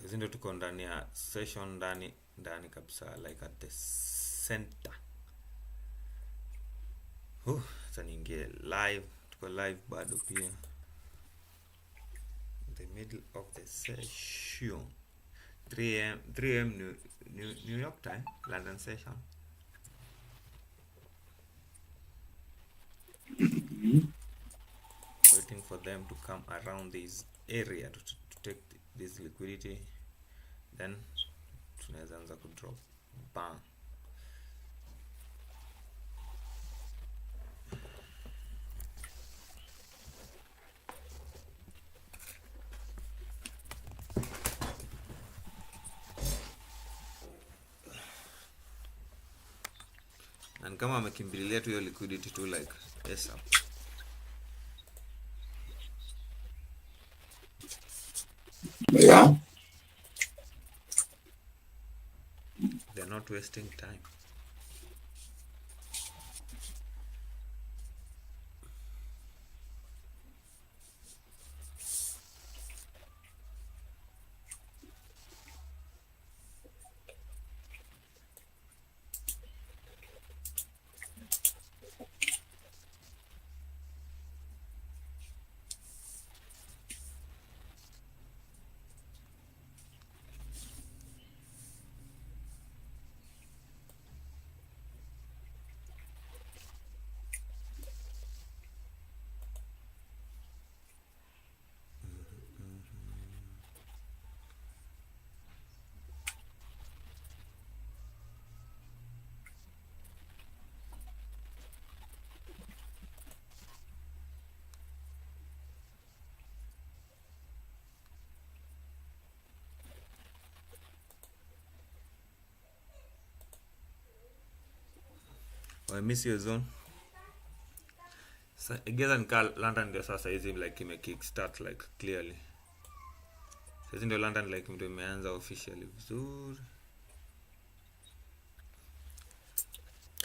hizi ndio tuko ndani ya session ndani kabisa, like at the center. Sasa niingie live, tuko live bado pia, in the middle of the session. 3 am New York time, London session. Waiting for them to come around this area to take this liquidity, then tunaweza anza ku drop bang. And kama amekimbilia tu hiyo liquidity tu like yes up. Yeah. They're not wasting time. I miss your zone. So I guess London ndio sasa hizi like ime kickstart like clearly. Sasa ndio London like ndio imeanza officially vizuri.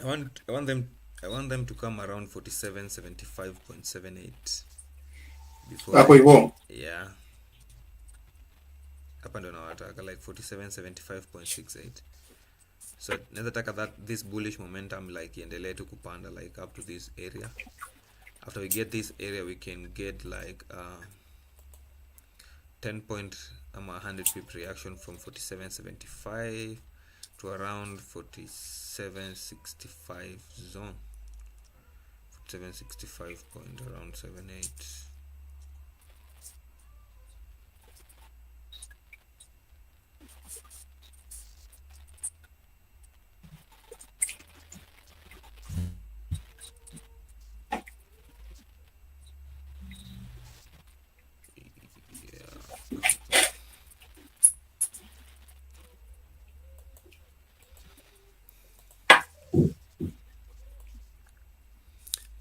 I want them to come around 47.75.78 before hapo hivyo. Yeah. Hapa ndio nawataka like 47.75.68. So naweza taka that this bullish momentum like iendelee tu kupanda like up to this area. After we get this area, we can get like 10 point 100 pip reaction from 47.75 to around 47.65 zone. 47.65 point around 78.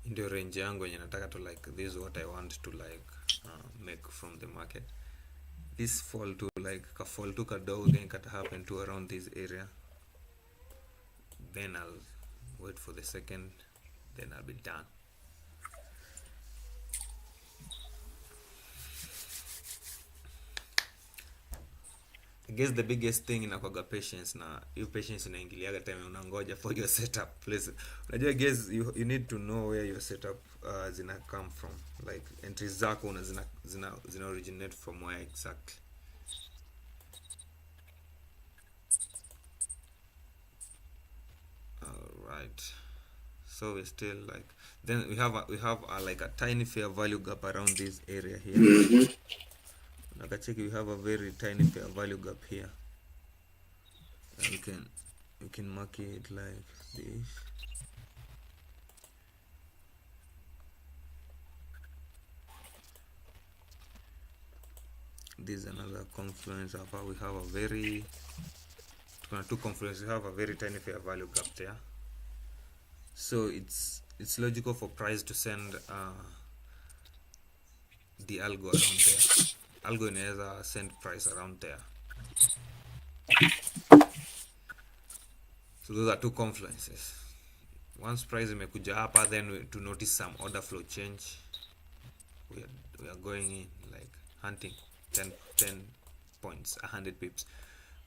Ndio range yangu yenye nataka to like, this is what I want to like make from the market. This fall to like ka fall to kadogo then can happen to around this area, then I'll wait for the second, then I'll be done. I guess the biggest thing inakwaga patience, na hiyo patience inaingiliaga time unangoja for your setup. Please, unajua guys, you need to know where your setup zina come from, like entries zako una zina originate from where exactly. All right, so we still like, then we have like a tiny fair value gap around this area here. Nakacheki, we have a very tiny fair value gap here. And you can mark it like this. This is another confluence of how we have a very two confluences. We have a very tiny fair value gap there. So it's logical for price to send the algo around there. Algo inaweza send price around there. So those are two confluences. Once price imekuja hapa, then to notice some order flow change, we are going in like hunting 10 points, 100 pips.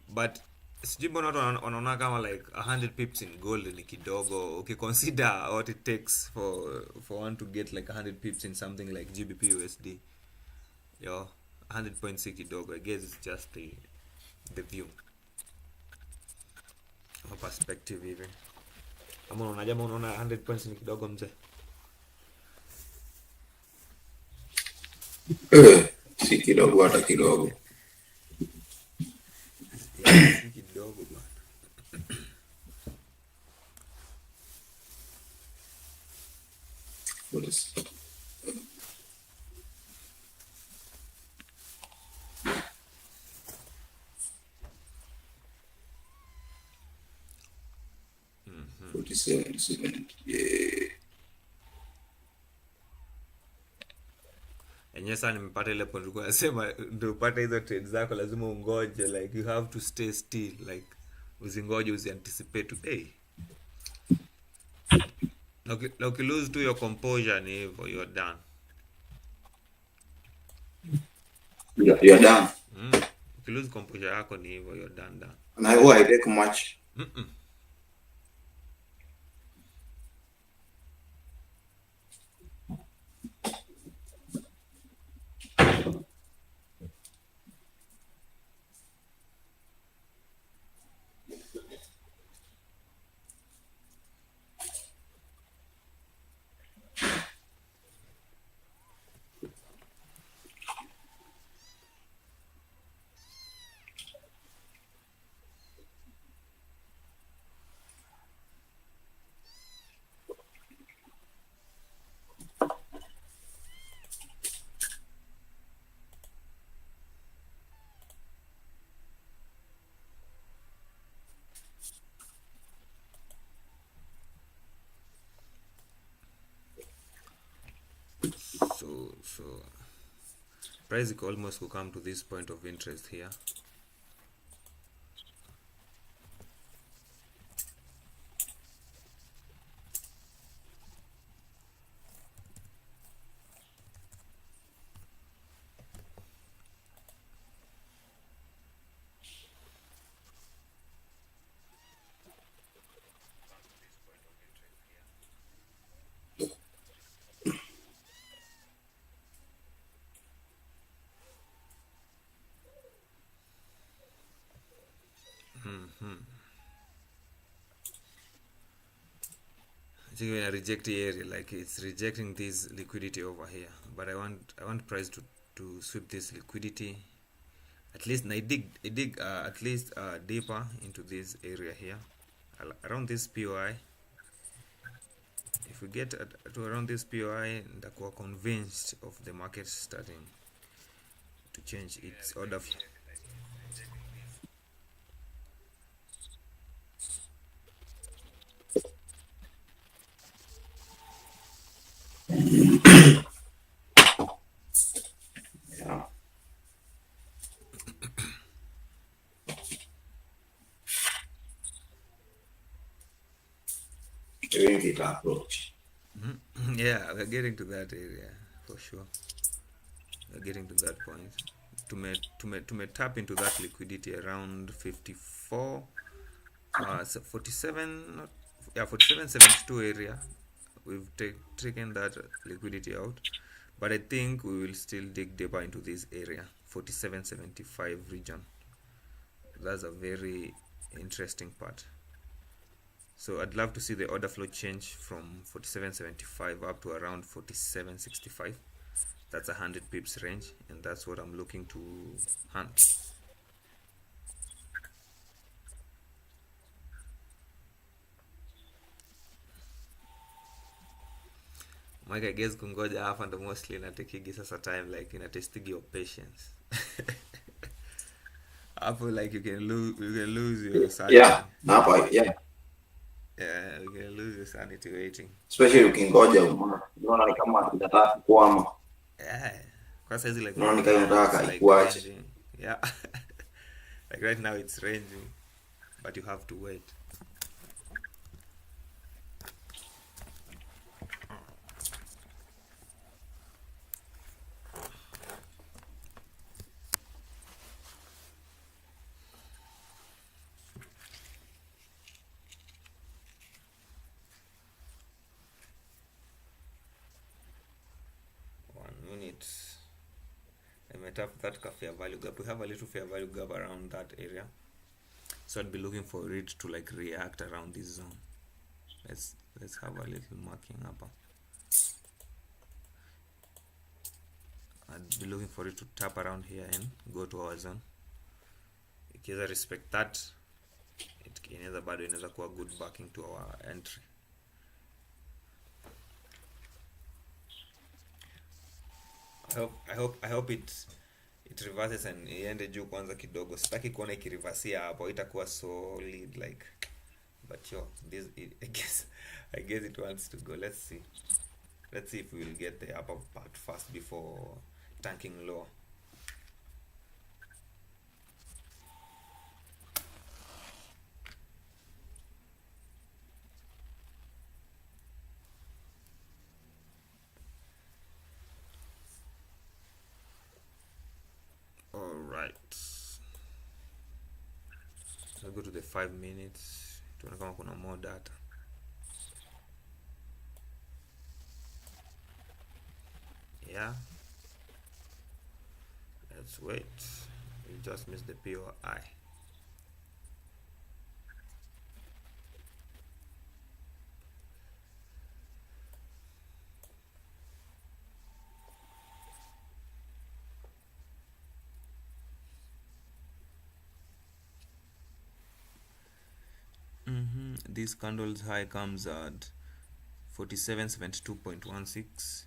But sijui mbona watu wanaona kama like 100 pips in gold ni kidogo ukiconsider what it takes for one to get like 100 pips in something like GBP USD. Yo, 100 points si kidogo. I guess it's just the view or perspective even. Ama unaona 100 points ni kidogo mzee? Si kidogo hata kidogo. Yeah, si kidogo bwana. What is Mhm. 47, yeah. Enyewe sana nimepata ile point ulikuwa nasema ndio upate hizo trades zako lazima ungoje, like you have to stay still, like usingoje usianticipate today. Na ukilose to your composure ni hivyo, you're done. You're done. Ukilose composure yako ni hivyo, you're done. And I take much. So price almost will come to this point of interest here. I think when I reject the area, like it's rejecting this liquidity over here, but I want price to sweep this liquidity at least. And I dig at least deeper into this area here around this POI. If we get to around this POI, ndakuwa convinced of the market starting to change its order flow. Yeah. Doing it approach. Yeah, we're getting to that area for sure. We're getting to that point. To tap into that liquidity around 54, 47, 47.72 area. We've taken that liquidity out, but I think we will still dig deeper into this area, 47.75 region. That's a very interesting part. So I'd love to see the order flow change from 47.75 up to around 47.65. That's 100 pips range, and that's what I'm looking to hunt. Mike, I guess kungoja hapa ndo mostly inatakigi sasa time, like inatestigi your patience. Hapo like you can lose your sanity. Yeah, yeah. Yeah, you can lose your sanity waiting. Especially ukingoja unaona ni kama inataka kukwama. Yeah. Kwa saizi like unaona ni kama inataka like ikuache. ranging. Yeah. Like right now it's ranging, but you have to wait. met up that fair value gap. We have a little fair value gap around that area, so I'd be looking for it to like react around this zone. Let's have a little marking up. I'd be looking for it to tap around here and go to our zone. Ikiweza respect that, inaweza bado inaweza kuwa good backing to our entry. I hope it reverses and iende juu kwanza kidogo. Sitaki kuona ikireversia hapo, itakuwa solid like, but yo, this I guess it wants to go. Let's see if we will get the upper part first before tanking lower. Let's go to the 5 minutes. Tuone kama kuna more data. Yeah. Let's wait. We just missed the POI. This candle's high comes at 47.72.16.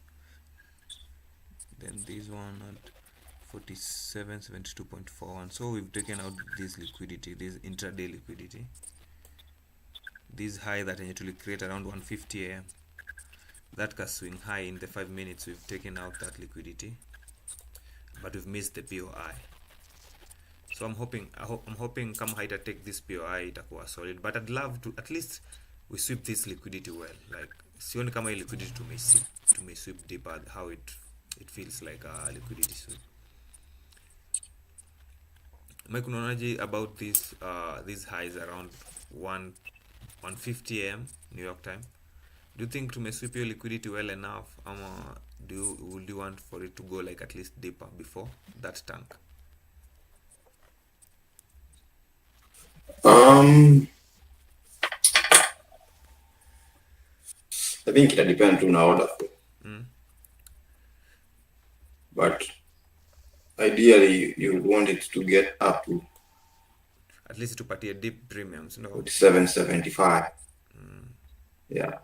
Then this one at 47.72.41. So we've taken out this liquidity, this intraday liquidity. This high that I need to create around 1:50 a.m. That can swing high in the 5 minutes. We've taken out that liquidity, but we've missed the POI. So I'm hoping come haita take this POI itakuwa solid, but I'd love to at least we sweep this liquidity well. Like sioni kama hii liquidity to may sweep deeper, how it feels like a liquidity sweep. Mike, unaonaje about these highs around 1:50 a.m. New York time? Do you think to may sweep your liquidity well enough, would you want for it to go like at least deeper before that tank? I think it depends on order. But ideally, you would want it to get up to at least to party a deep premiums, no? 47.75. Yeah.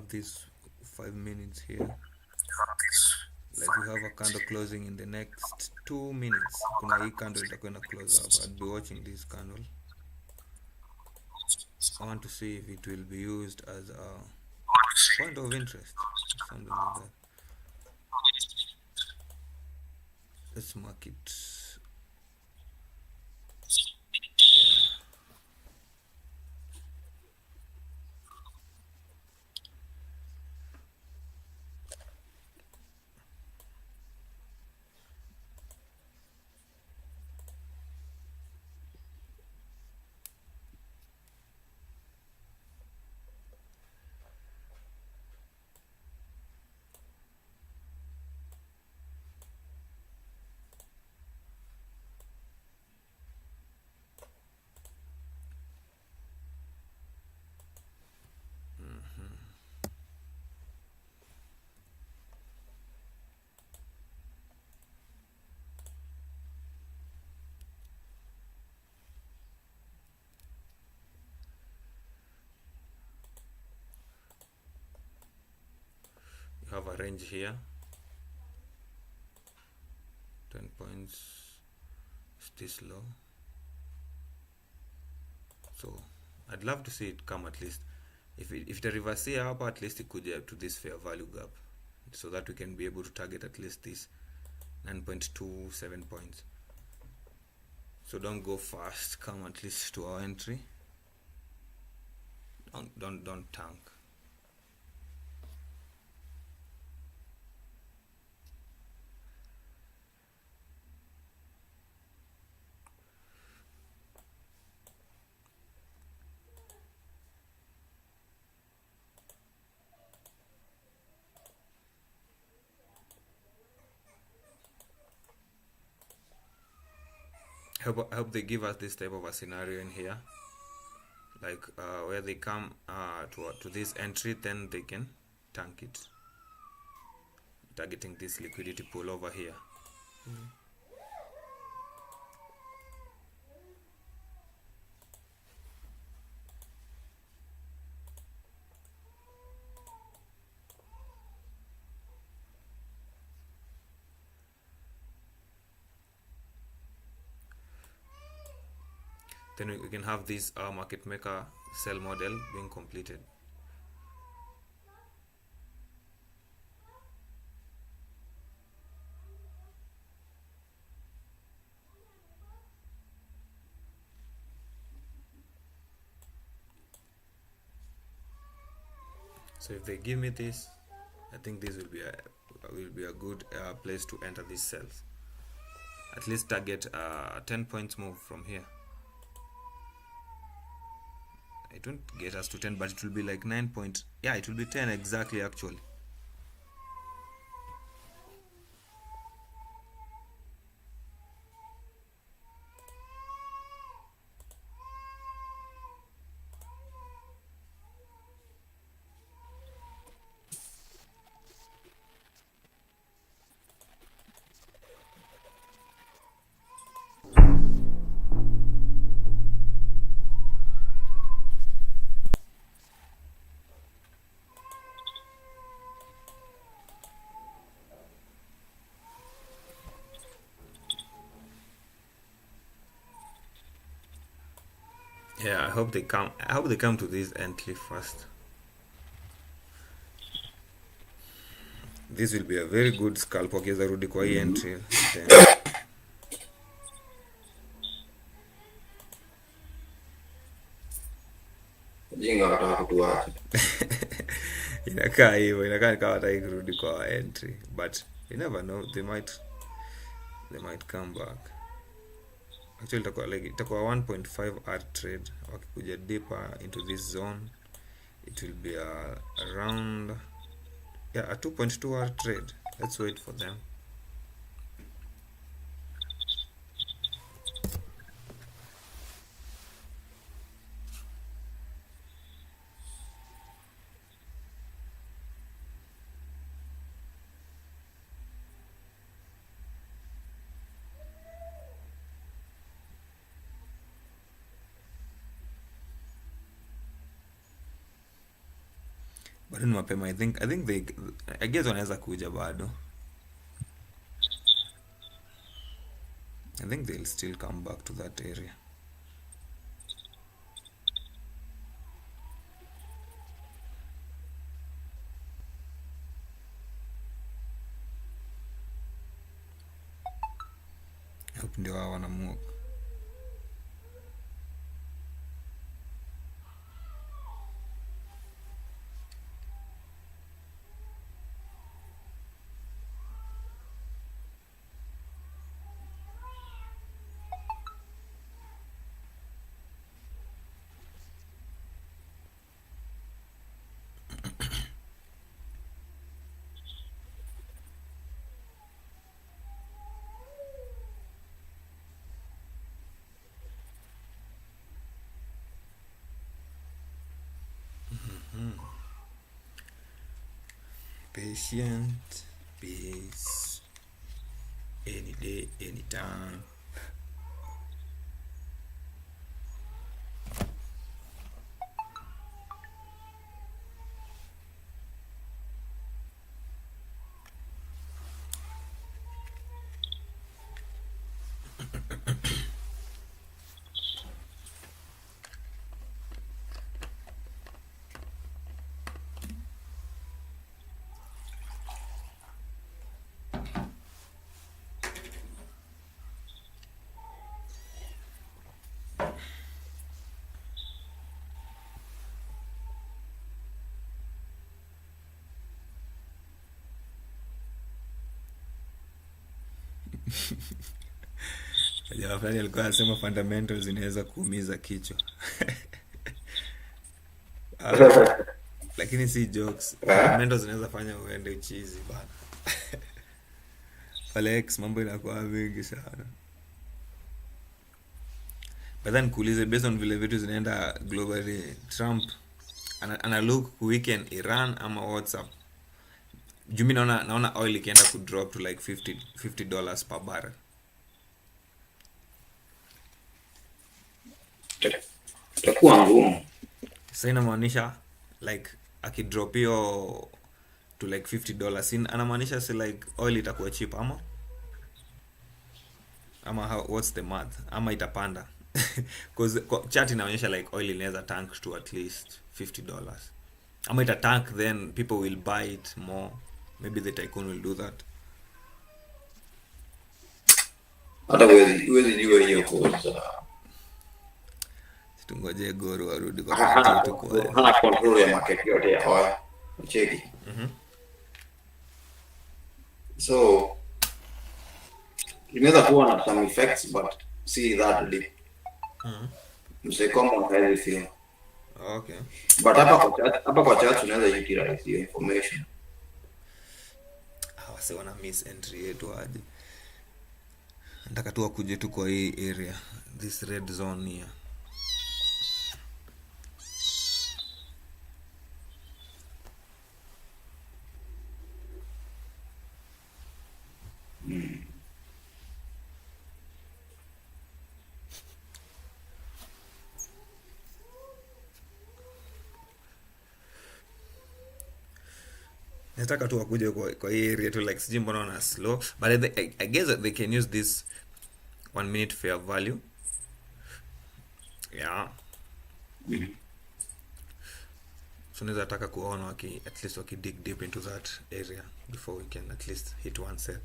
These 5 minutes here, like we have a candle closing in the next 2 minutes. Kuna hii candle itakwenda close up. I'll be watching this candle. I want to see if it will be used as a point of interest, something like that. Let's mark it. Have a range here, 10 points is this low, so I'd love to see it come at least, if the reverse here up, at least it could get to this fair value gap, so that we can be able to target at least this 9.27 points. So don't go fast, come at least to our entry. Don't tank. I hope they give us this type of a scenario in here, like where they come to this entry, then they can tank it, targeting this liquidity pool over here. Then we can have this market maker sell model being completed. So if they give me this, I think this will be a good place to enter these cells. At least target 10 points move from here. It won't get us to 10, but it will be like 9 point. Yeah, it will be 10 exactly actually. Yeah, I hope they come to this entry first. This will be a very good scalp wakiweza rudi kwa hii entry. Jinga wataka kutuacha. Inakaa hivyo, inakaa kama wataki kurudi kwa entry, but you never know, they might come back. Actually itakuwa 1.5 hour trade. Wakikuja deeper into this zone, it will be around a 2.2 hour trade. Let's wait for them. Bado ni mapema. I guess wanaweza kuja bado. I think they'll still come back to that area. Hope ndio wao wanamua. Patient, peace, any day, anytime. Jamaa fulani alikuwa anasema fundamentals inaweza kuumiza kichwa. Ah, lakini si jokes. Fundamentals zinaweza fanya uende uchizi bana. Alex, mambo inakuwa mingi sana. But then kuulize, based on vile vitu zinaenda globally, Trump ana look weekend Iran ama WhatsApp. Jumi naona oil ikienda ku drop to like $50 per barrel. Itakuwa ngumu. Sasa inamaanisha like akidrop hiyo to like $50, anamaanisha si like oil itakuwa cheap ama how, what's the math, ama itapanda? Cause chart inaonyesha like oil inaweza tank to at least $50, ama ita tank, then people will buy it more, maybe the tycoon will do that. Hata huwezi jua hiyo cause Tungoje Goro warudi kwa content tu kwa hana control ya market yote ya oil. Cheki. So inaweza kuwa na some effects but see that deep. Mse common haiwezi feel. Okay. But hapa kwa chat unaweza utilize hiyo information. Wase wana miss entry yetu aje. Nataka tu wakuje tu kwa hii area, this red zone here. Nataka tu wakuje kwa hii area tu, like sijui mbona wana slow, but I guess that they can use this 1 minute fair value. Yeah. So naweza taka kuona at least dig deep into that area before we can at least hit one sell.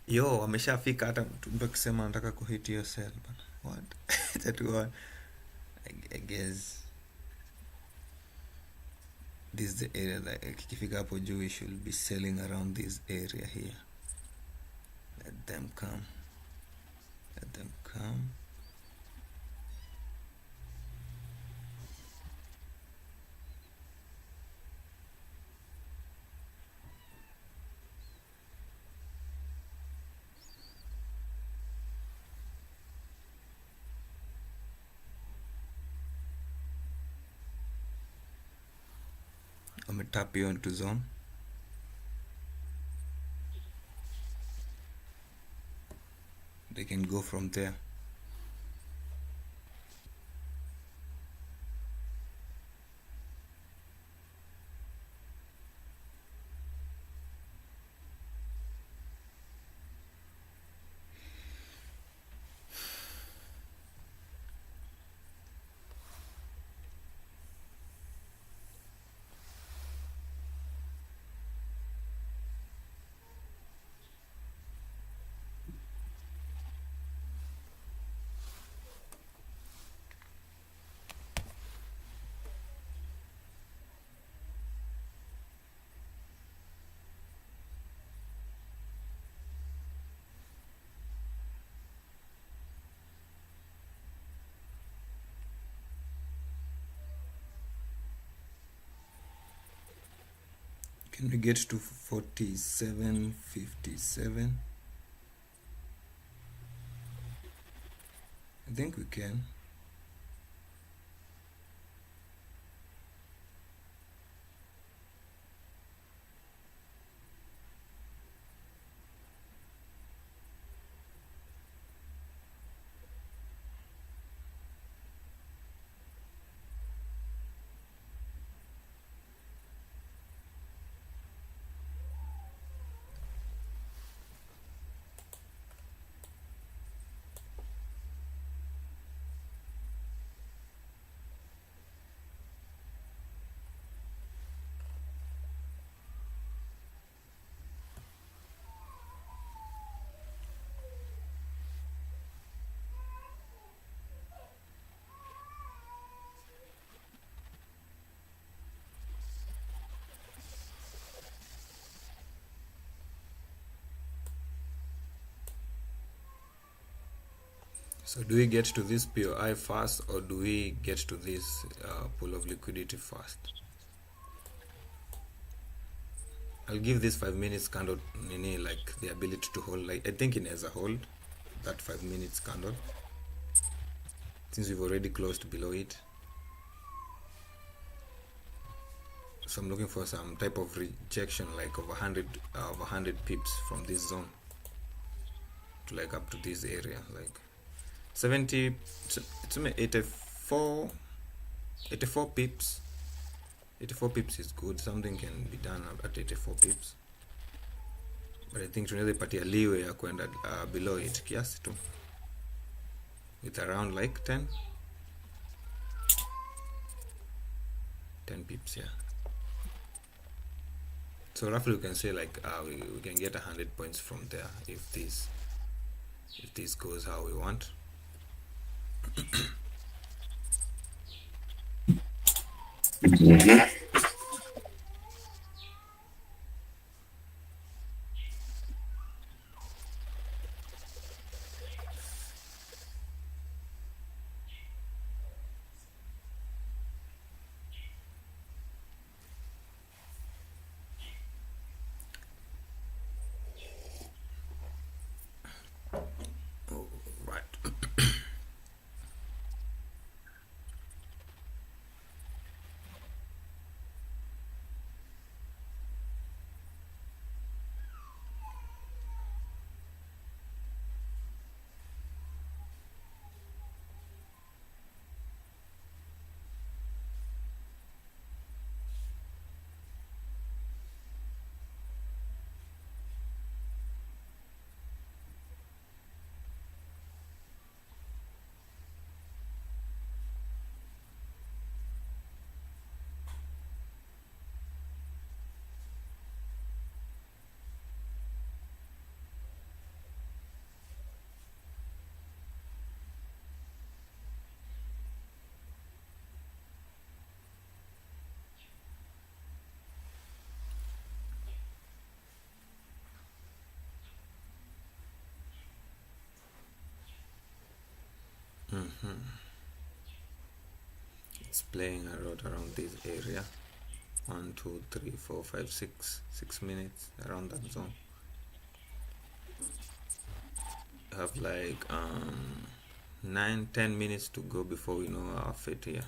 Yo, wameshafika hata mtu akisema anataka kuhit hiyo sell, but what? That one, I guess this is the area that kikifika hapo juu we should be selling around this area here. Let them come. I'm gonna tap you into zone. They can go from there. Can we get to 47.57? I think we can. So do we get to this POI first, or do we get to this pool of liquidity first? I'll give this 5 minutes candle like the ability to hold. Like I think it has a hold that 5 minutes candle, since we've already closed below it. So I'm looking for some type of rejection, like of 100 pips from this zone to like up to this area, like 70. It's 84 pips. 84 pips is good. Something can be done at 84 pips, but I think tunaweza ipatia leeway ya kwenda below it kiasi tu with around like 10 pips, yeah. So roughly we can say like we can get 100 points from there if this goes how we want. It's playing a lot around this area. 1, 2, 3, 4, 5, 6 minutes around that zone. Have like 9-10 minutes to go before we know our fate here.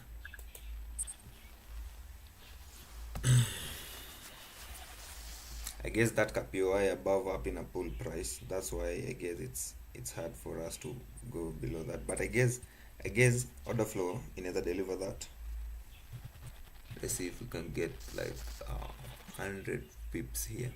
I guess that KPI above up in a pool price. That's why I guess it's hard for us to go below that. But I guess order flow inaweza deliver that. Let's see if we can get like 100 pips here.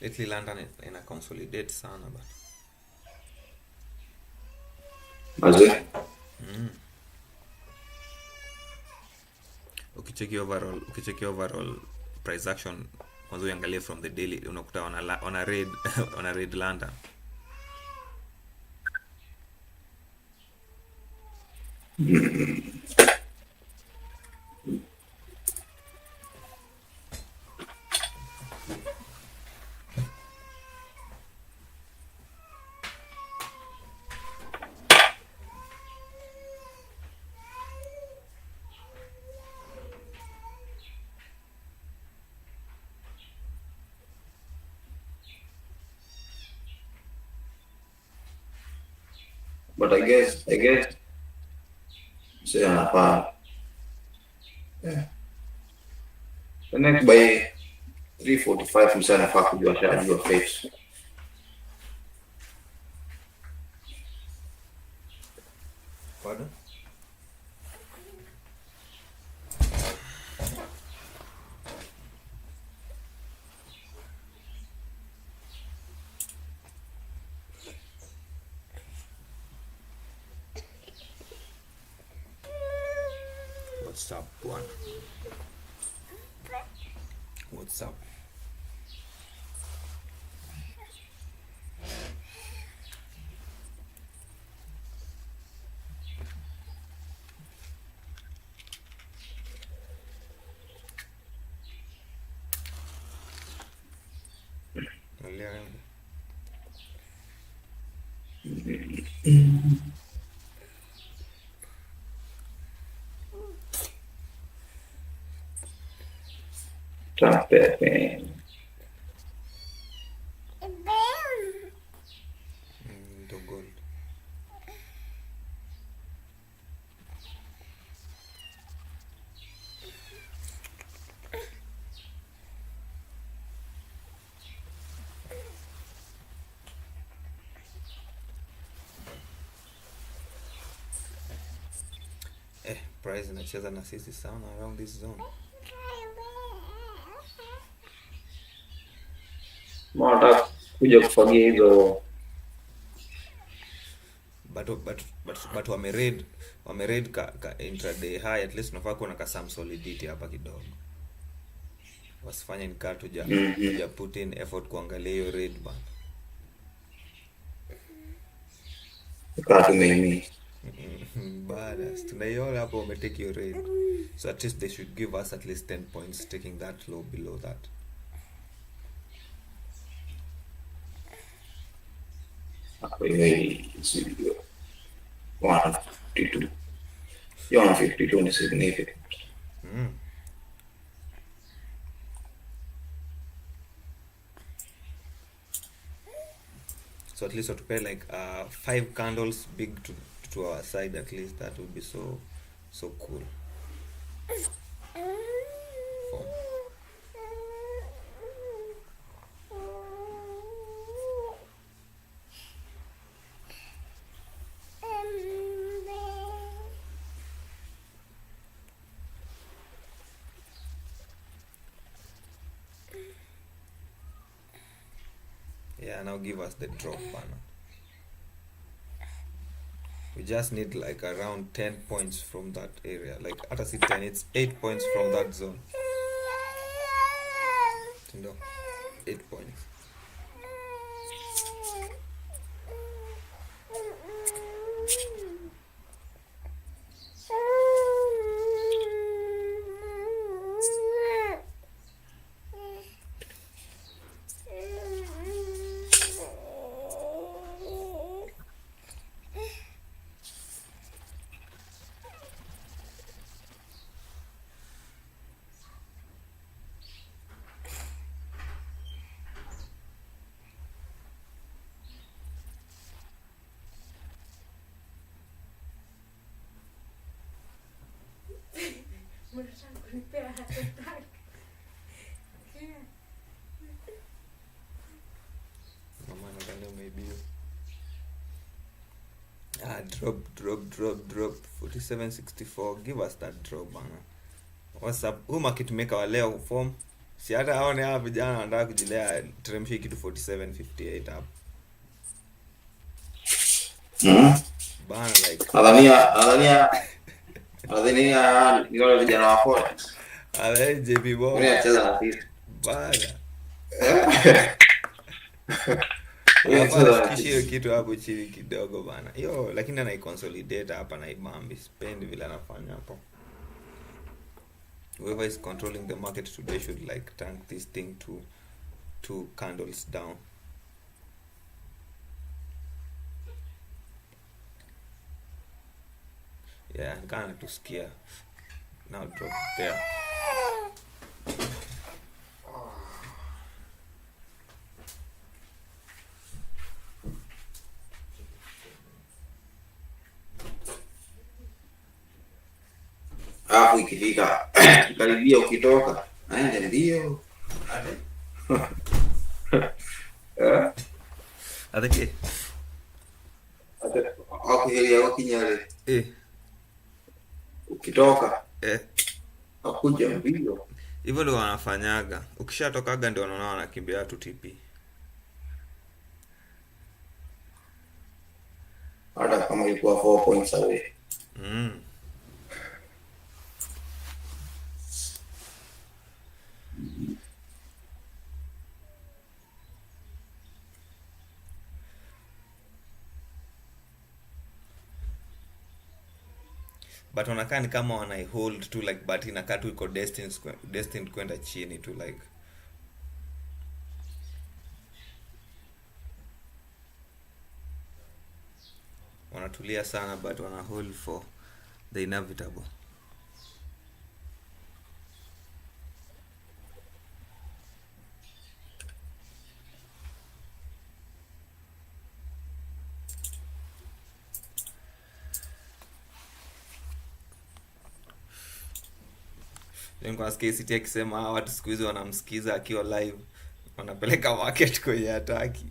Lately London ina consolidate sana but ukicheki overall price action, kwanza uangalie from the daily, unakuta on a red on a red London. But I guess say anafaa the next by 3:45 msee anafaa kujua shajua fate. Pardon? What's up, one? What's up? transfer pen. Into gold. Price inacheza na sisi sana around this zone. Nataka kuja kufagia hizo, but wameraid ka intraday high, at least unafaa kuwa na ka some solidity hapa kidogo. Wasifanye nikaa tuja put in effort kuangalia hiyo raid bana. kaa tumeimi Bada tunaiona hapo wametake your raid, so at least they should give us at least 10 points taking that low below that. hapo hiyo 152. Hiyo 152 ni significant. So at least to pay like 5 candles big to our side, at least that would be so cool. Yeah, now give us the drop banner. We just need like around 10 points from that area. Like at a 10, it's 8 points from that zone. 8 points. Drop 4764. Give us that drop bana. What's up? Who market maker wa leo form? Si hata aone hapa vijana wanataka kujilea teremshe kitu 4758 hapo. Bana like Nadhania ni wale vijana wa pole. Ale JB Bob. Unacheza na sisi. Bana. Hiyo kitu hapo chini kidogo bana. Yo, lakini ana consolidate hapa na ibambi spend vile anafanya hapo. Whoever is controlling the market today should like tank this thing to 2 candles down. Yeah, kana tusikia. Now drop there. Hapo ikifika karibia ukitoka aende ndio Atake okay wakinyale ukitoka akuja mbio hivyo ndio wanafanyaga. Ukishatokaga ndio wanaona wanakimbia tu TP. hata kama ilikuwa 4 points away. But wanakaa ni kama wanai hold tu like, but inakaa tu iko destined kwenda chini tu like. Wanatulia sana but wana hold for the inevitable. Nilikuwa nasikia ACT akisema hawa watu siku hizi wanamsikiza akiwa live, wanapeleka market kwenye hataki.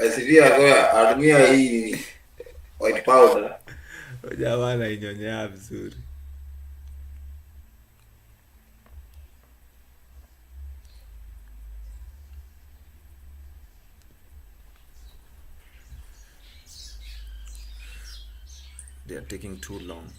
Asilia kwa atumia hii white powder. Jamaa anainyonyea vizuri. They are taking too long.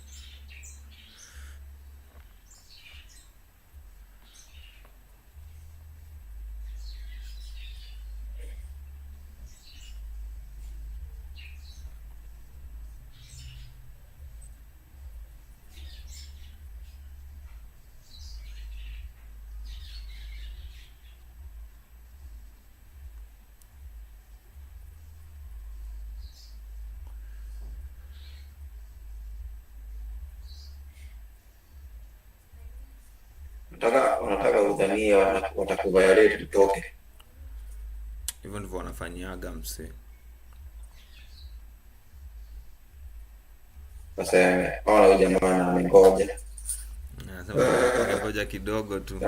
Wanataka udhania watakuviolate utoke. Hivyo ndivyo wanafanyaga mse. Sasa ona jamaa amengoja. Nasema ngoja kidogo tu.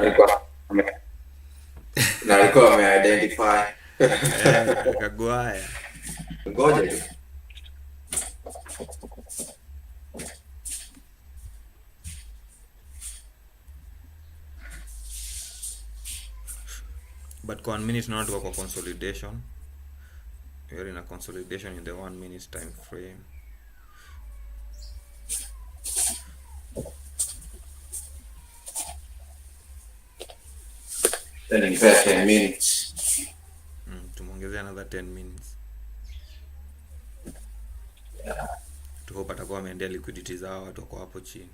Alikuwa ame-identify. Kagwaya. Ngoja tu. But kwa 1 minute now tuko kwa consolidation. We are in a consolidation in the 1 minute time frame. Then in fact 10 minutes. Tumuongezea another 10 minutes. Yeah. Tuhope atakuwa ameendea liquidity zao watu wako hapo chini.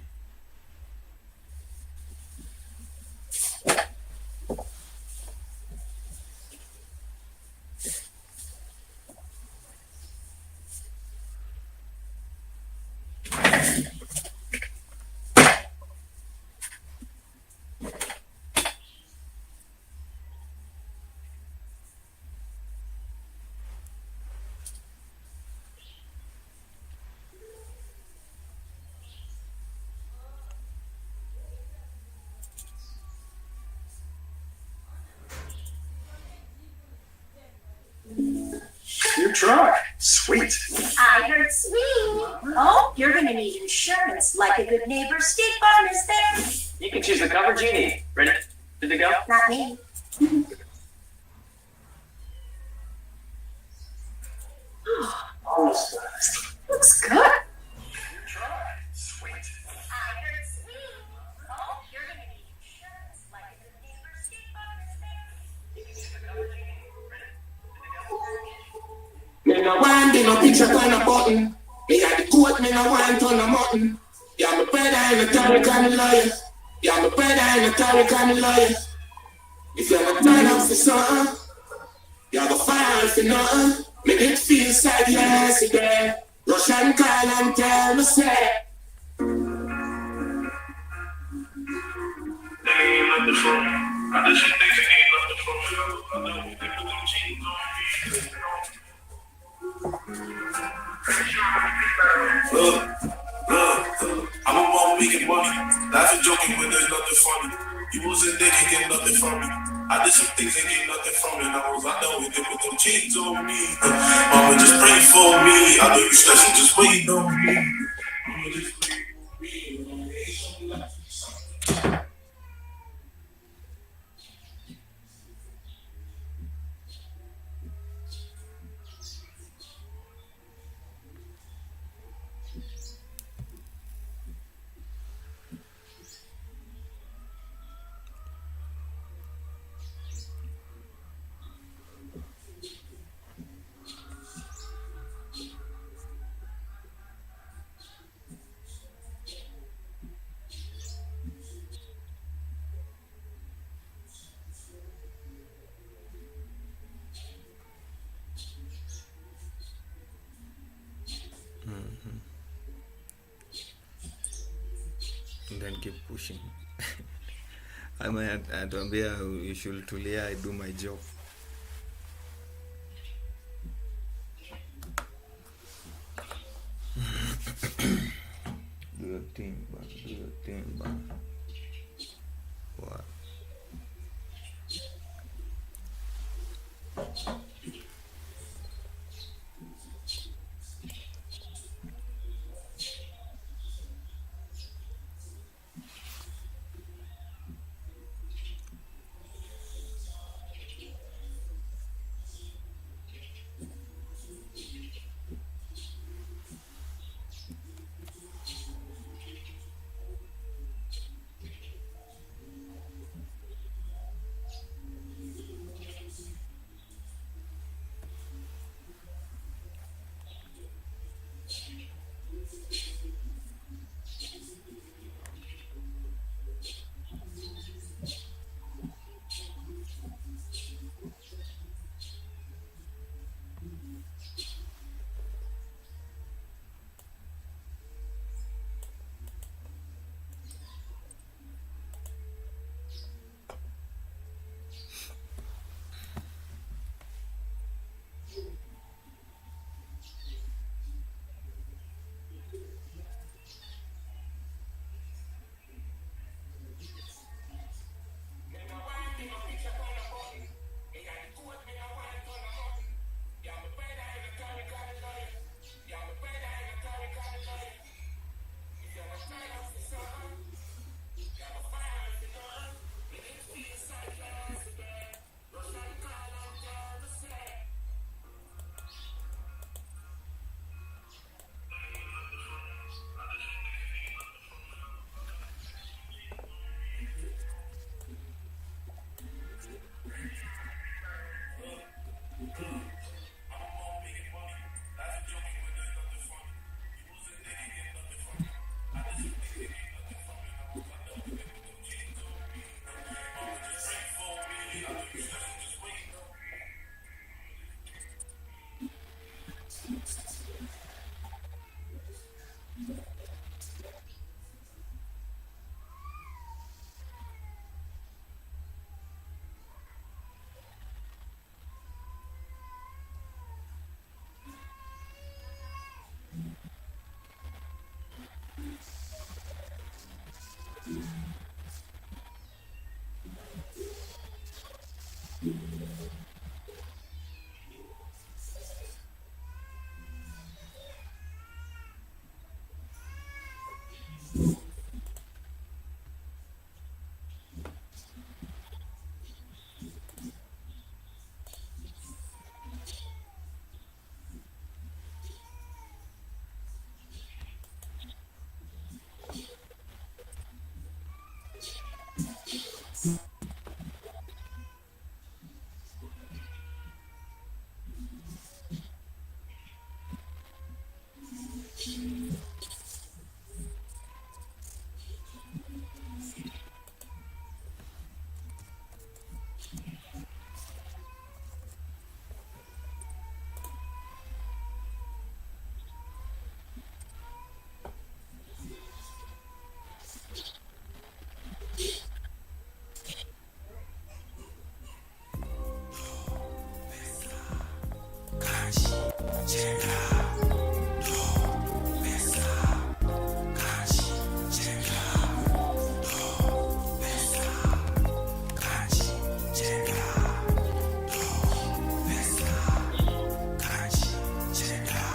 New truck. Sweet. I heard sweet. Oh, you're going to need insurance. Like a good neighbor, State Farm is there. You can choose the coverage you need. Ready? Good to go? Not me. Almost. Looks good. New truck. Sweet. I heard sweet. Oh, you're going to need insurance. Like a good neighbor, State Farm is there. You can choose the coverage you need. Ready? Me no want be no picture on a button. Me had the coat, me no want on a mutton. Yeah, my brother and the Tariq and the lawyer. Yeah, my brother and the Tariq and the lawyer. If you're not turn up for something, you're go fire for nothing. Make it feel sad yesterday. Russian call and tell me say. They ain't nothing from me. I just think they ain't nothing from me. I know they put them jeans on me. I'm a one making money, laughing, joking when there's nothing funny. You wasn't there, can't get nothing from me. I did some things, ain't get nothing from me. And I was like, no, they put them chains on me. Mama, just pray for me. I know you special, just wait on me. Mama, just pray for me. And then keep pushing. Atuambia you should tulia, I do my job. your thing, man. Do your thing, man. What?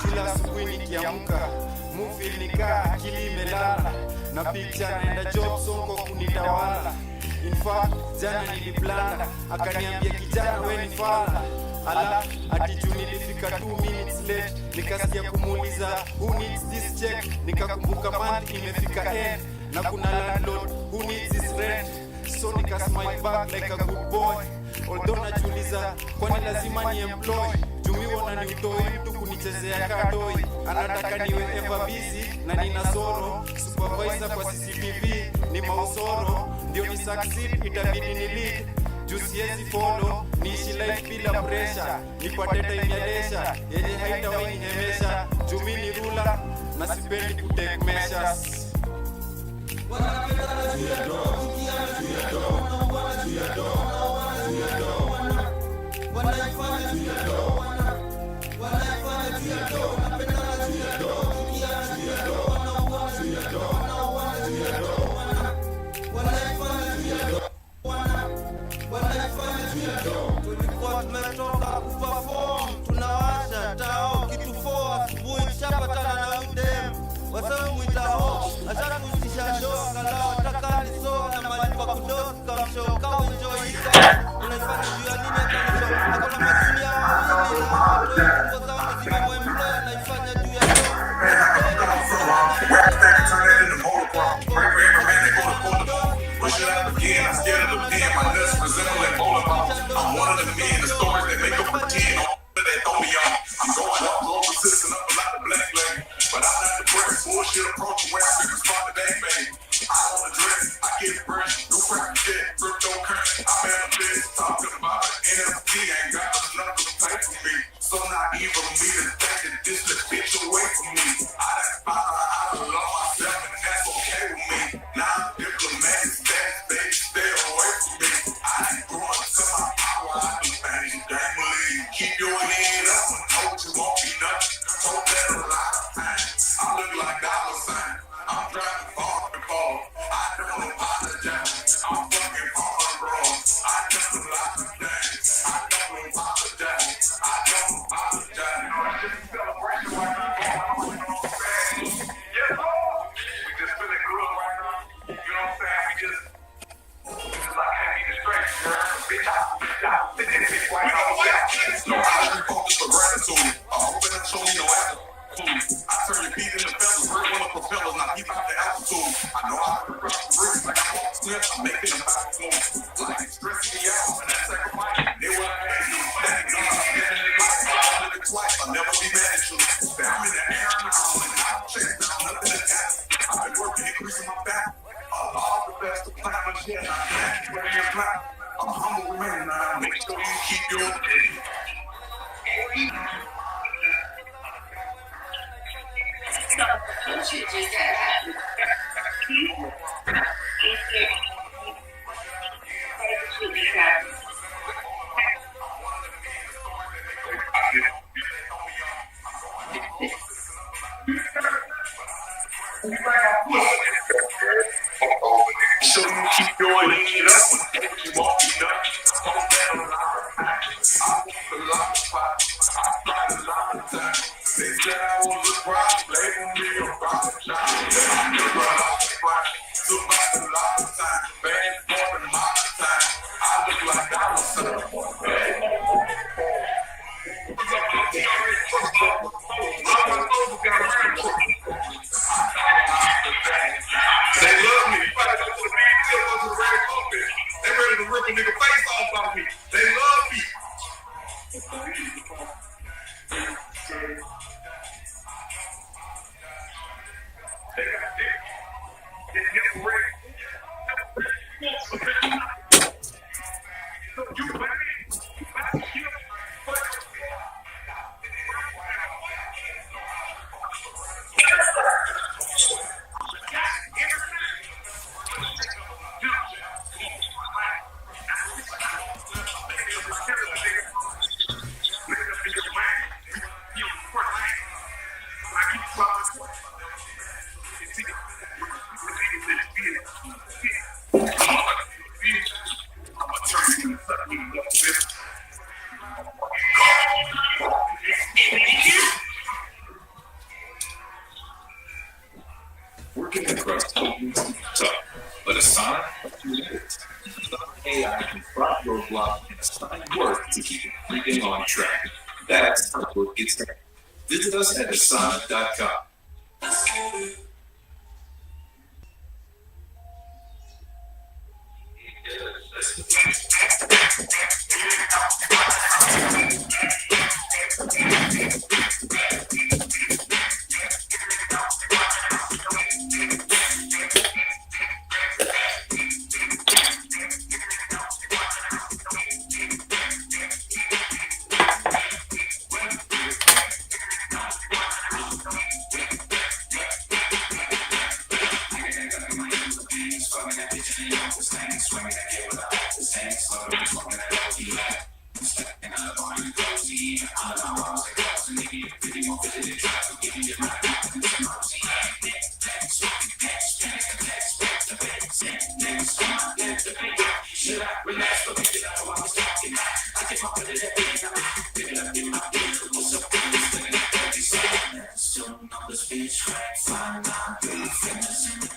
Kila asubuhi nikiamka movie nikaa akili imelala na picha naenda job songo kunitawala. In fact jana niliblanda akaniambia kijana wewe ni fala. Ala ati juu nilifika 2 minutes late nikasikia kumuuliza who needs this check, nikakumbuka month imefika end na kuna landlord who needs this rent. So nikasmile back like a good boy, although najiuliza kwani lazima ni employ jumiwa ni utoi mtu kunichezea kadoi. Anataka niwe ever busy na nina soro. Supervisor kwa CCTV ni mausoro. Ndio ni succeed itabidi ni lead. Juu siezi follow niishi life bila pressure. Nipate time ya leisure yenye haitawahi nihemesha. Juu mi ni ruler na sipendi kutake measures. Wanapenda juu ya doa, juu ya doa, juu ya doa, juu ya doa. Wanaifanya juu ya doa, wanafanya juu ya doa, napenda juu ya doa, juu ya doa, juu ya doa. ashakusitisha show angalau atakani so na malipa kudosi kamshow kama enjoy ika unaifanya juu ya nini akanisho akona majuni ya wawili na watoe fungo zao mzima mwe mplaya naifanya juu ya show Where should I begin? I'm scared of the pen. My nuts resembling bowling balls. I'm one of the men, the stories that make up pretend. They throw me on. I'm going up, low resisting up like the black flag. But I'm not depressed. Bullshit approach where I can respond to that man. I own the dress, I get fresh, new crack shit, cryptocurrency. I manifest, talking about it. NFT ain't got another type for me. So naive of me to think that this little bitch away from me. I done found out how to love myself, and that's okay with me. Now I'm diplomatic, status, baby, stay away from me. I ain't growing to my power, I do things damn believe. Keep your head up and told you won't be nothing. Told that a lot of times. I look like dollar sign. I'm driving far and far. I don't apologize. I'm fucking hard, bro. I just a lot of things. I don't apologize. I don't apologize. You know, it's just a celebration right now. You know what I'm saying? Yes, Lord. We just feeling good right now. You know what I'm saying? We just like can't be distracted, girl. Bitch out. Bitch right now. No, I should focus for gratitude. I hope it don't show me no attitude. I turn your beat into feathers, work on the propellers, now keep out the altitude. I know how to progress the bricks, like I'm on Smith, I'm making them back move. Like it's stressing me out, and that's sacrifice. They were mad, that gun, I'm getting it like I'll live it twice, I'll never be mad at you. I'm in the air now, and I don't chase down nothing to got. I've been working, increasing my back. All the best to plan my shit, I'm happy with your plan. I'm a humble man now, make sure you keep your so you keep your head up and you won't be done. Don't let a lot of times. I want a lot of fight. I fight a lot of times. They said I was a problem, label me a problem child. I never lost a fight. Took back a lot of time. Bad for the modern time. I look like I was They love me. If I go to the big tip of the red carpet, they ready to rip a nigga face off on me. They love me. They got dick. Get ready. You ready? Working across tough, but Asana AI can front roadblock and assign work to keep it freaking on track. That's how work gets done. Visit us at asana.com. Still know the speech, right? Find out the fitness in the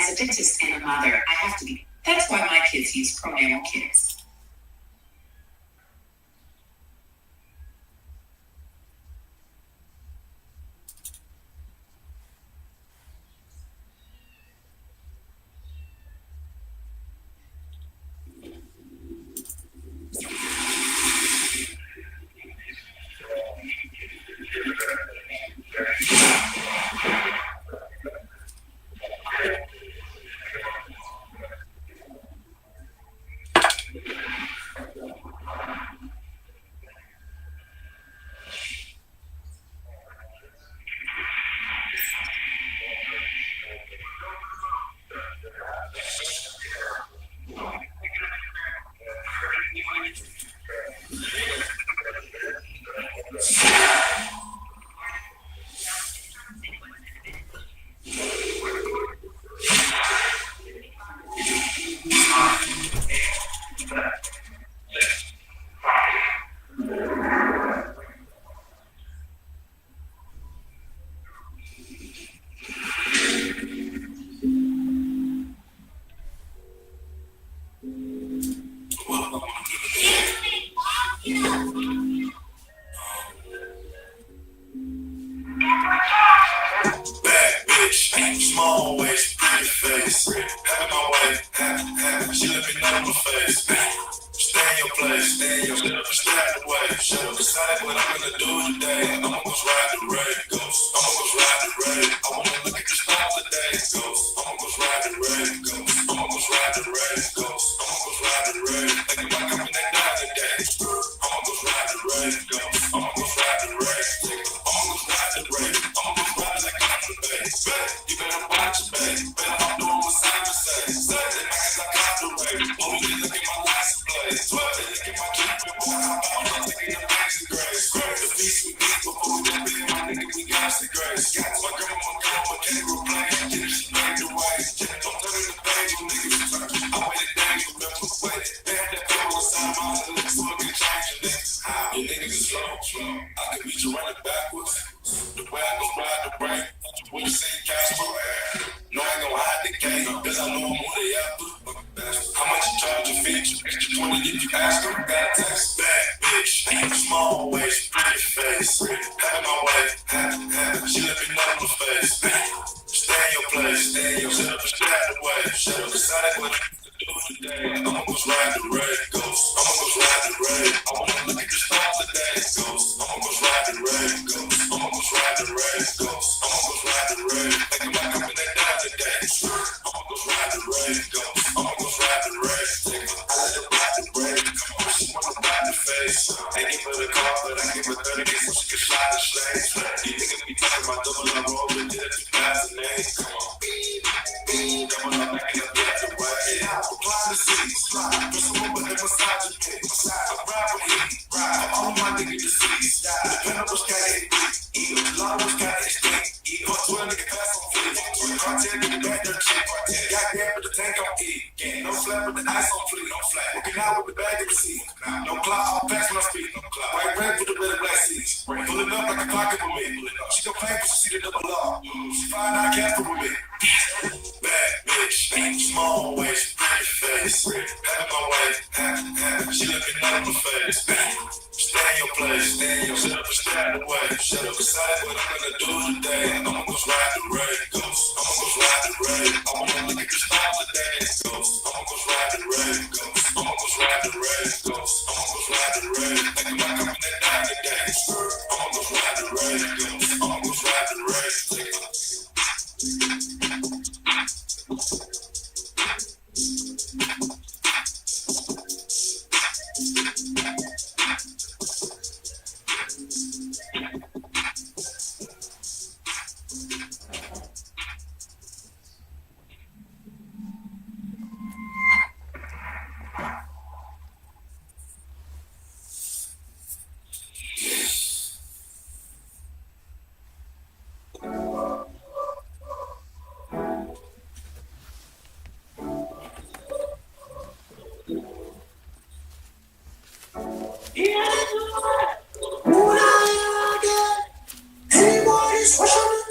As a dentist and a mother, I have to be. That's why my kids use pronoun kids. Small waist, pretty face. Having my way, she let me know my face. Stay in your place, stay out the way. Shut up, decide what I'm gonna do today. I'ma go ride the red ghost. I'ma go ride the red. I wanna look at the stars today, ghost. I'ma go ride the red ghost. I'ma go ride the red ghost. I'ma go ride the red. Think about coming that down today. I'ma go ride the red ghost. I'ma go ride the red. I'ma go ride the red. I'ma go ride like I'm the base. You better watch it, babe. Better I'm doing what Simon says. Say that cause I got the way. Only they look at my license plate. They look at my keeper, boy. How about I'm thinking of amazing grace. The peace we need before we jump in, my nigga, we got the grace. My grandma can't replay. Get it, she made the way. Don't turn in the page, you niggas. I waited days, remember, waited. They had that power inside my hood, so I can change your niggas. Your niggas is slow. I can beat you running backwards. The way I go ride the brain. When you say Casper, no, I ain't gonna hide the game, cause I know I'm who they after. How much you charge a feature? Extra 20 if you ask them. Got a text, bad bitch, small waist, pretty face. Having my way, she let me know my face. Stay in your place, shut up and stay out the way. Shut up, decide what I'm gonna do today. I'ma go ride the red ghost. I'ma go ride the red. I wanna look at the stars today, ghost. I'ma go ride the red ghost. I'ma go ride the red ghost. I'ma go ride the red. Think about coming that down today. I'ma go ride the red ghost. I'ma go ride the red. I let her ride the red. She wanna ride the face. Ain't give her the car, but I give her 30 days so she can slide the shades. You niggas be talking about double up roll, but did it 2008. Come on. Double up, back it up, get the way. Apply the seats, put some over and massage your dick. I ride with heat, all of my niggas deceased. Depend on which guy it be. A lot of which guy it stink. Fuck 12 nigga pass on fleek. Cartel nigga back there cheap. Goddamn with the tank on E. No flat with the ice on fleek. Working out with the bag of receipts. No clock, I'll pass when I speak. White red with the red and black seats. Pulling up like a pocket with me. She gon' play but she see the double R. She find out careful with me. Bad bitch, small waist, pretty face. Having my way, she let me know my face. Stay in your place, shut up and stay out the way. Shut up, decide what I'm gonna do today. I'ma go ride the red ghost. I'ma go ride the red. I wanna look at the stars today, ghost. I'ma go ride the red ghost. I'ma go ride the red ghost. I'ma go ride the red. Think about coming that down today. I'ma go ride the red ghost. I'ma go ride the red. Anybody's pushing,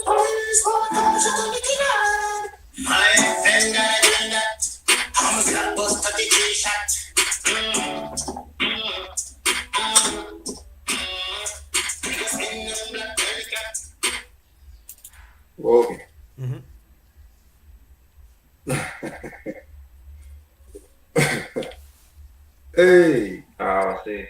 Okay. Hey, see.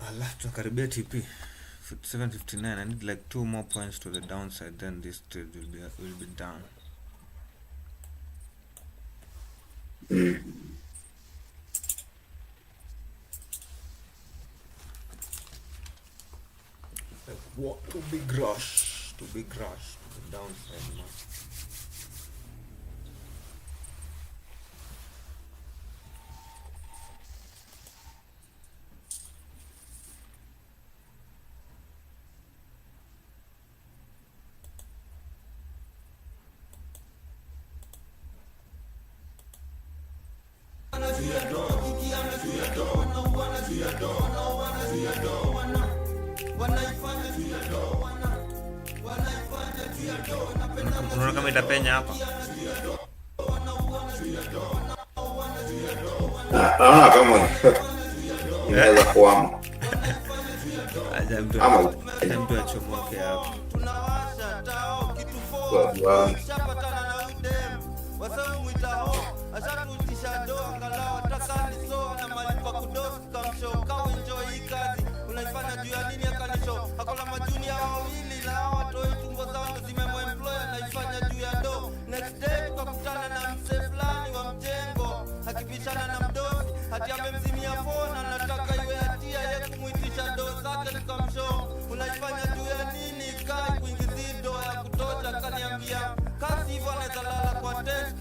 Allah, tunakaribia TP 759. I need like 2 more points to the downside, then this trade will be down. Like what? Too big rush to the downside, man. Unaona kama itapenya hapa? Kama inaweza kuama. Acha mtu achomoke hapa. Akibishana na mdosi hati amemzimia phone, anataka iwe hatia ya kumuitisha do zake nikamshow. Unaifanya juu ya nini? Kai kuingizido ya kutosha. Kaniambia kasi hivyo anaweza lala kwa test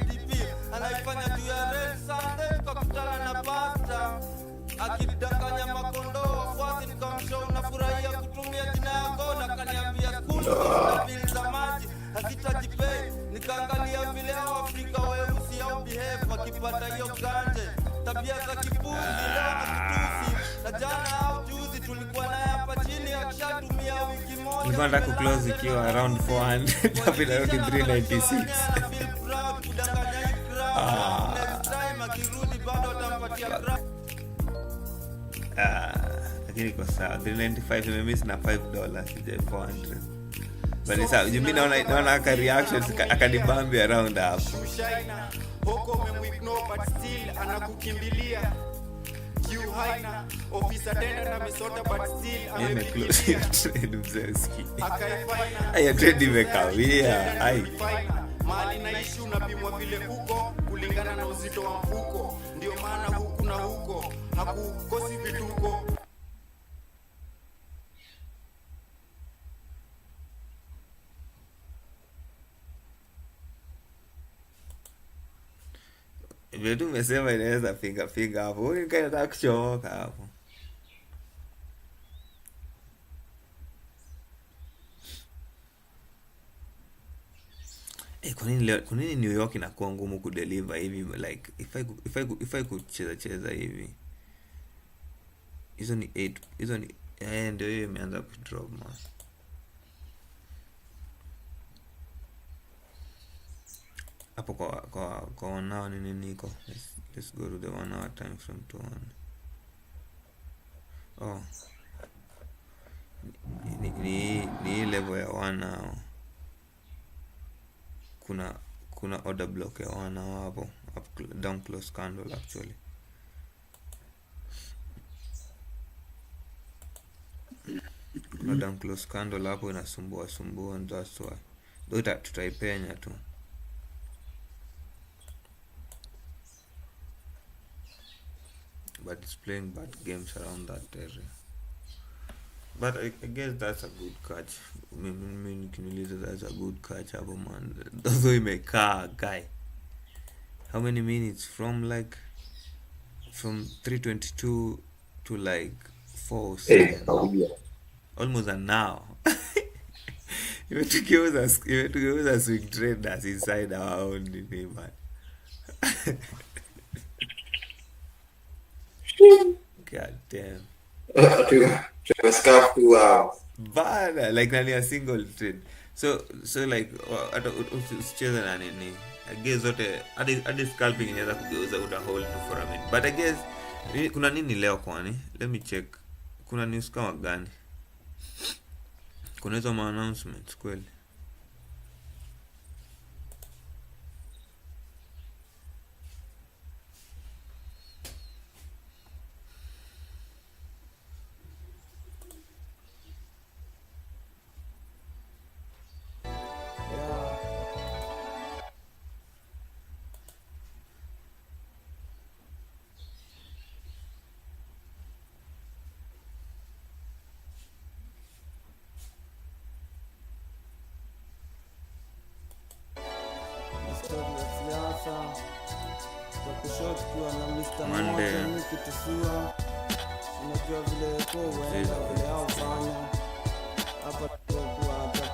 IDP. Anaifanya juu ya red Sunday tukakutana na pasta akidanganya makondoo wafuasi nikamshow. Nafurahia kutumia jina yako na kaniambia kundi na bili za maji hazitajipei. Nikaangalia vile hao Afrika weusi au behave wakipata hiyo ganje. Tabia za kipuzi leo na kitusi na jana tulikuwa naye hapa chini akishatumia wiki moja. Nilikuwa nataka close ikiwa around 400 hapo inarudi 396. Lakini kwa sawa 395 imemiss na $5 sija 400. But it's out. Mimi naona aka reactions akanibambi around hapo. Huko umemwignore but still anakukimbilia. You haina officer tena na misota but still Mimi close ya trade mzeski. akaifanya. Aya trade imekawia. Ai. Mali naishi unapimwa vile uko kulingana na uzito wa mfuko. Ndio maana huku na huko hakukosi vituko. Vile tu umesema inaweza finger hapo. Wewe kaenda nataka kuchoka hapo. Kwa nini New York inakuwa ngumu kudeliver hivi like if I kucheza hivi. Hizo ni 8. Hizo ni ndio hiyo imeanza kudrop man. Hapo kwa 1 hour nini niko. Let's go to the 1 hour time frame to 1. Oh. Ni level ya 1 hour. Kuna order block ya 1 hour hapo. Down close candle actually. Kuna down close candle hapo inasumbua and that's why. Ndio tutaipenya tu. But it's playing bad games around that area. But I guess that's a good catch. Mimi nikiniuliza that's a good catch hapo man. Though imekaa guy. How many minutes from 322 to like 4 almost an hour. Imetugeuza swing traders inside our own day man. God damn. Bana, like nani a single trade. So like usicheza na nini. I guess zote hadi scalping inaweza kugeuza uta hold to for a minute. But I guess kuna nini leo kwani? Let me check. Kuna news kama gani? Kuna hizo announcements kweli? Monday. Unajua vile kwa vile hao fanya hapa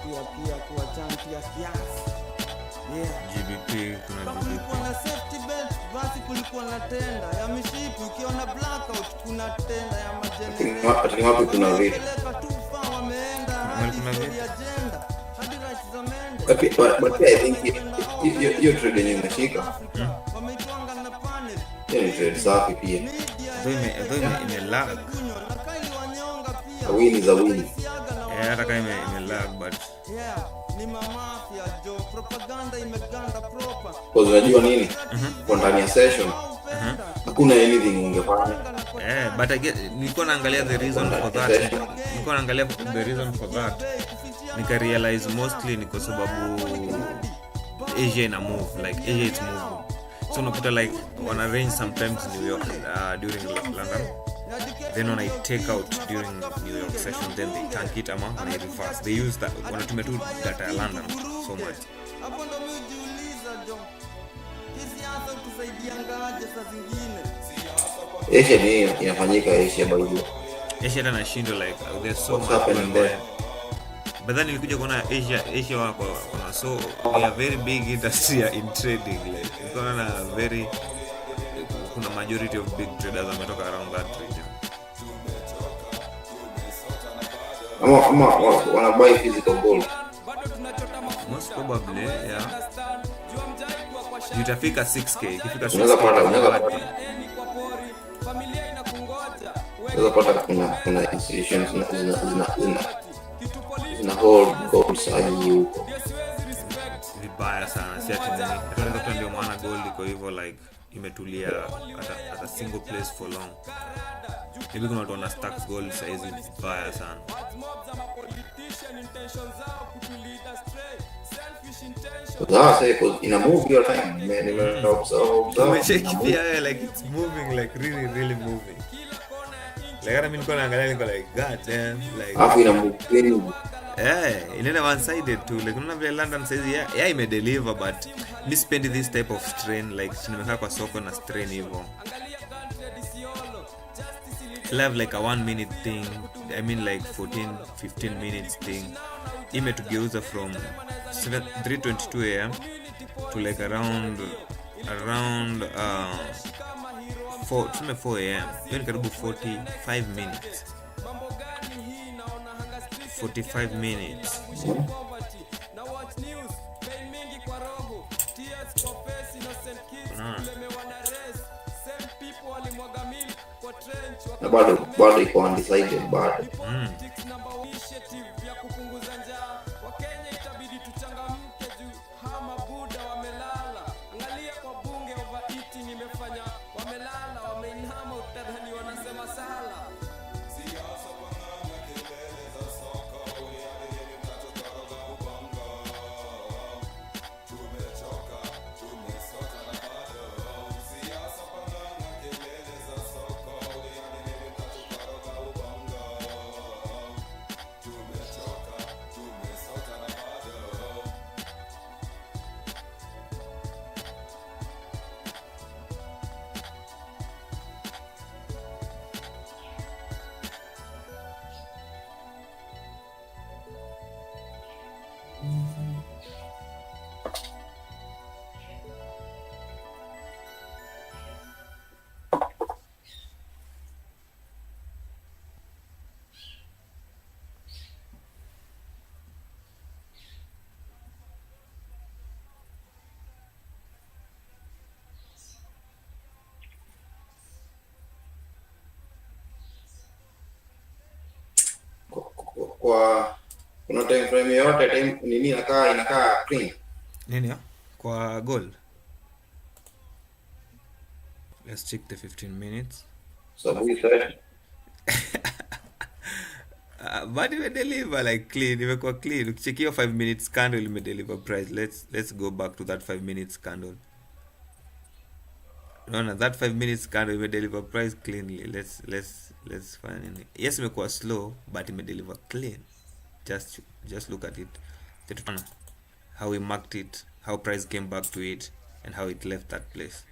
pia kuwa champion kiasi. GBP kuna kulikuwa na safety belt basi kulikuwa na tenda ya mishipi ukiona blackout kuna tenda ya majenera. Ni wapi kuna vile? Wameenda hadi agenda hadi rights za mende. But I think hiyo trade yenyewe imeshika. Wameitwanga na panel. Hiyo trade safi pia. Ime lag. Wini za wini. Hata kama ime lag but ni mamafia jo propaganda imeganda proper. Kwa unajua nini? Kwa ndani ya session hakuna anything ungefanya. But I get nilikuwa naangalia the reason for that. Nika realize mostly ni kwa sababu Asia ina move, like Asia is moving. So unakuta like wana range sometimes New York during London. Then when I take out during New York session, then they tank it ama when I reverse. They use that wanatumia tu data ya London so much. Hapo ndo mimi jiuliza jo. Hizi hasa kusaidianga aje saa zingine. Asia ni inafanyika Asia by you. Asia tena shindo like there's so What's much happening there? But then nilikuja kuona Asia wako so they are very big industry in trading like kuna majority of big traders wametoka around that region. Ama wanna buy physical gold. Most probably, yeah. Itafika 6k. Ikifika 6k. Unaweza pata kuna institutions zina hold gold size huko. Vibaya sana. Si ati nini. Hata ndio maana gold iko hivyo like imetulia at a single place for long. Maybe kuna watu wana stack gold size vibaya sana. Say in a movie or time, man, Check it, like it's moving, like really moving. Like I mean, like god damn, like. After movie. Yeah, inaenda one-sided too. Like unaona vile London says yeah ime deliver, but me spend this type of strain like nimekaa kwa soko na strain hivyo. Live like a 1 minute thing, I mean like 15 minutes thing. Ime tugeuza from 3:22 am to like around 4 am. Hiyo ni karibu 45 minutes. 45 minutes. Na bado iko undecided bado. Kwa kuna time frame yote time nini inakaa clean nini kwa gold. Let's check the 15 minutes. So we said but we deliver like clean, imekuwa clean. Ukicheck hiyo 5 minutes candle ime deliver price. Let's go back to that 5 minutes candle. No, that 5 minutes candle ime deliver price cleanly. Let's find it. Yes, imekuwa slow but ime deliver clean. Just look at it. How we marked it, how price came back to it, and how it left that place.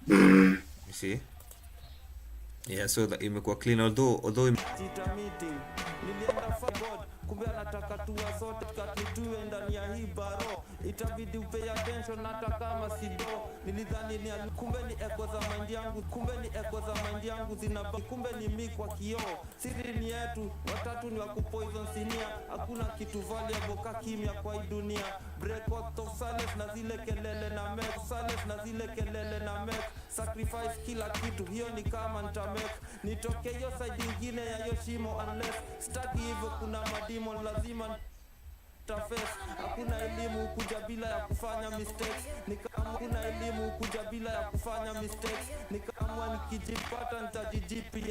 You see? Yeah, so that imekuwa clean although kumbe anataka tuwa sote tukatitue ndani ya hii baro, itabidi upay attention hata kama sido. Nilidhani ni kumbe ni echo za mind yangu, kumbe ni echo za mind yangu zinabaki, kumbe ni mimi kwa kioo. Siri ni yetu, watatu ni wa kupoison sinia, hakuna kitu valuable ka kimya kwa hii dunia. Break out of silence na zile kelele na make, silence na zile kelele na make, sacrifice kila kitu, hiyo ni kama nitamake. Nitoke hiyo side nyingine ya hiyo shimo unless staki hivyo, kuna mademon lazima taface. Hakuna elimu kuja bila ya kufanya mistakes, kuna elimu kuja bila ya kufanya mistakes. Nikamwa nikijipata nitajijiprs,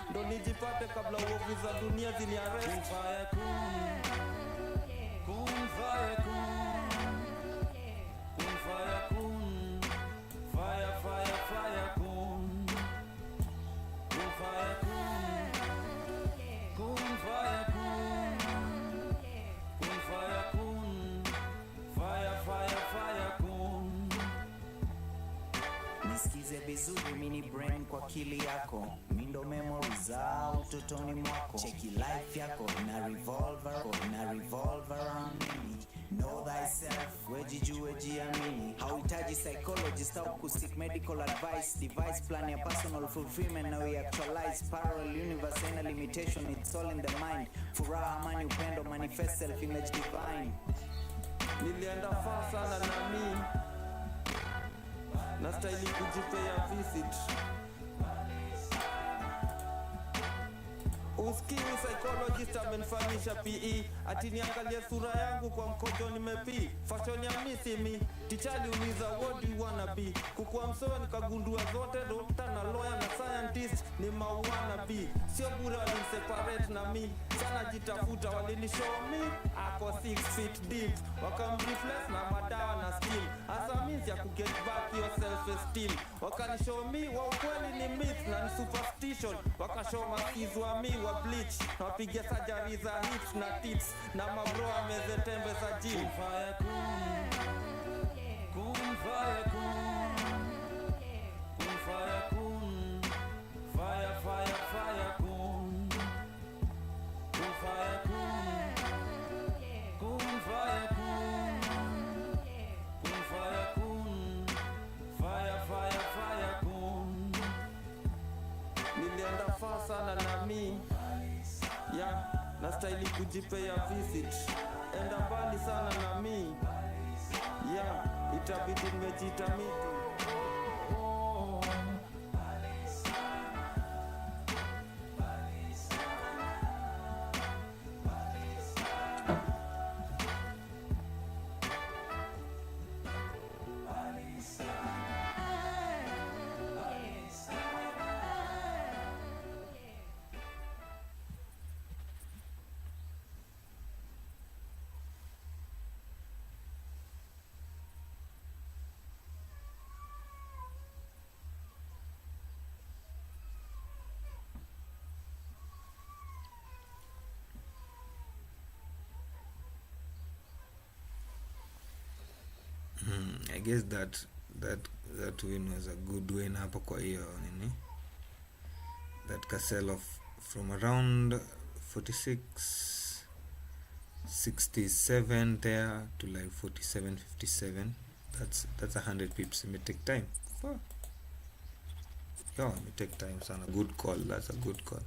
ndo nijipate kabla uovu za dunia ziniarrest. Fire nieleze vizuri, mini brain kwa akili yako, mindo memory za utotoni mwako. Cheki life yako ina revolve around mimi. Know thyself, wejijue jiamini. Hauhitaji psychologist au kusik medical advice. Device plan ya personal fulfillment na we actualize. Parallel universe haina limitation, it's all in the mind. Furaha, amani, upendo, manifest self image divine. Nilienda far sana na mimi nastahili kujipea visit. Uski psychologist amenifanyisha PE, ati niangalie sura yangu kwa mkojo nimepi. Fashion ya misimi, tichali uliza what do you wanna be. Kukua msoa nikagundua zote, doctor na lawyer na scientist ni mauana be. Sio bure waliniseparate na mi, sana jitafuta walinishow me ako 6 feet deep. Wakamreplace na madawa na skill, asa means ya kuget back your self esteem. Wakanishow me wa ukweli ni myth na ni superstition. Wakashow maskiz wa mi wa bleach na wapige sajari za hips na tits na mabro ameze tembe za gym. Fire kun fire kun fire kun fire fire fire kun fire kun fire kun fire kun fire fire fire kun. Nilienda far sana na mi ya nastahili kujipea visit. Enda mbali sana na mi ya itabidi nimejitamiti. I guess that win was a good win hapo kwa hiyo nini, that Cassell of from around 46-67 there to like 47-57. That's 100 pips. It may take time. Yeah, it may take time sana. Good call. That's a good call.